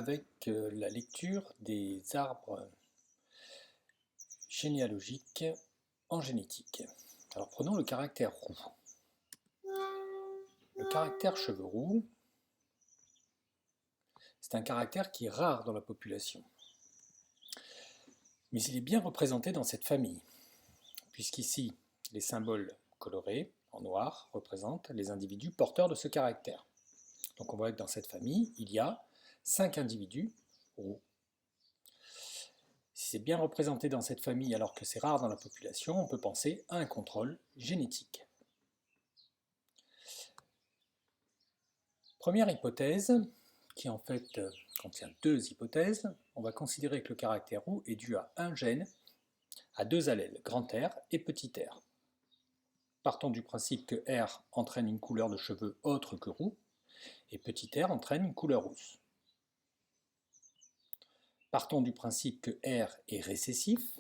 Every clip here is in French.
Avec la lecture des arbres généalogiques en génétique. Alors prenons le caractère roux. Le caractère cheveux roux, c'est un caractère qui est rare dans la population. Mais il est bien représenté dans cette famille, puisqu'ici, les symboles colorés en noir représentent les individus porteurs de ce caractère. Donc on voit que dans cette famille, il y a 5 individus roux. Si c'est bien représenté dans cette famille alors que c'est rare dans la population, on peut penser à un contrôle génétique. Première hypothèse, qui en fait contient deux hypothèses, on va considérer que le caractère roux est dû à un gène, à deux allèles, grand R et petit r. Partons du principe que R entraîne une couleur de cheveux autre que roux, et petit r entraîne une couleur rousse. Partons du principe que R est récessif,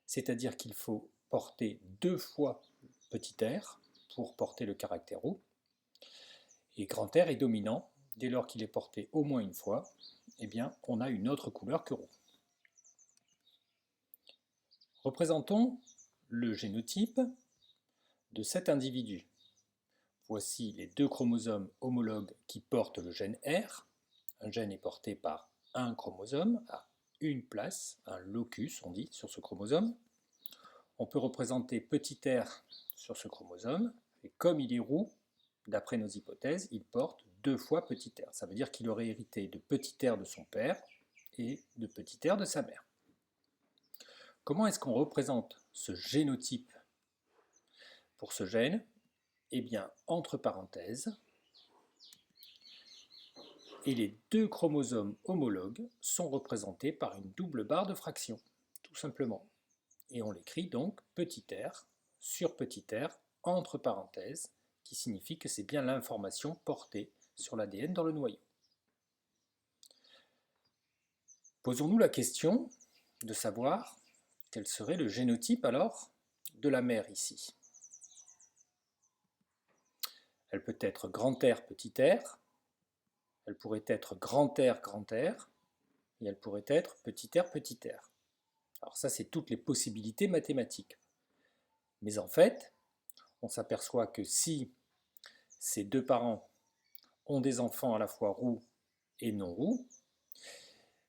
c'est-à-dire qu'il faut porter 2 fois petit r pour porter le caractère roux, et grand R est dominant, dès lors qu'il est porté au moins une fois, eh bien, on a une autre couleur que roux. Représentons le génotype de cet individu. Voici les 2 chromosomes homologues qui portent le gène R. Un gène est porté par un chromosome à une place, un locus on dit, sur ce chromosome. On peut représenter petit r sur ce chromosome, et comme il est roux, d'après nos hypothèses, il porte 2 fois petit r. Ça veut dire qu'il aurait hérité de petit r de son père et de petit r de sa mère. Comment est-ce qu'on représente ce génotype pour ce gène? Eh bien, entre parenthèses, et les 2 chromosomes homologues sont représentés par une double barre de fraction, tout simplement. Et on l'écrit donc petit r sur petit r entre parenthèses, qui signifie que c'est bien l'information portée sur l'ADN dans le noyau. Posons-nous la question de savoir quel serait le génotype alors de la mère ici. Elle peut être grand R petit r, elle pourrait être grand R, et elle pourrait être petit r. Alors ça, c'est toutes les possibilités mathématiques. Mais en fait, on s'aperçoit que si ces 2 parents ont des enfants à la fois roux et non roux,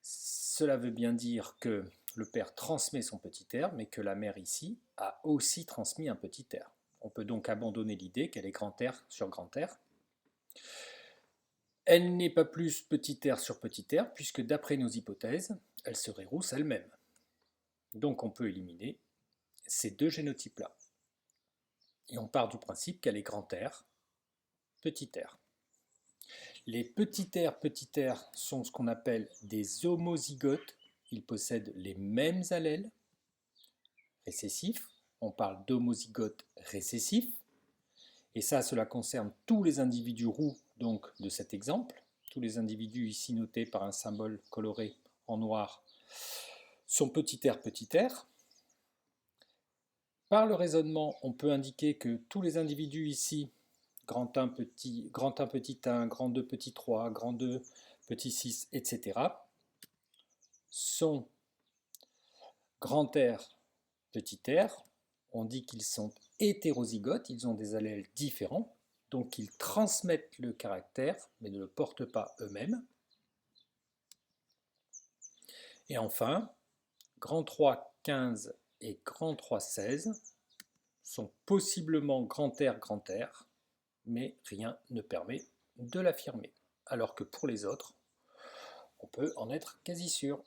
cela veut bien dire que le père transmet son petit r, mais que la mère ici a aussi transmis un petit r. On peut donc abandonner l'idée qu'elle est grand R sur grand R. Elle n'est pas plus petit r sur petit r, puisque d'après nos hypothèses, elle serait rousse elle-même. Donc on peut éliminer ces 2 génotypes-là. Et on part du principe qu'elle est grand R, petit r. Les petits r sont ce qu'on appelle des homozygotes. Ils possèdent les mêmes allèles récessifs. On parle d'homozygote récessif. Et ça, cela concerne tous les individus roux donc, de cet exemple. Tous les individus ici notés par un symbole coloré en noir sont petit r. Par le raisonnement, on peut indiquer que tous les individus ici, grand 1 petit 1, grand 2 petit 3, grand 2 petit 6, etc., sont grand R petit r. On dit qu'ils sont hétérozygotes, ils ont des allèles différents, donc ils transmettent le caractère, mais ne le portent pas eux-mêmes. Et enfin, grand 3 15 et grand 3 16 sont possiblement grand R, mais rien ne permet de l'affirmer. Alors que pour les autres, on peut en être quasi sûr.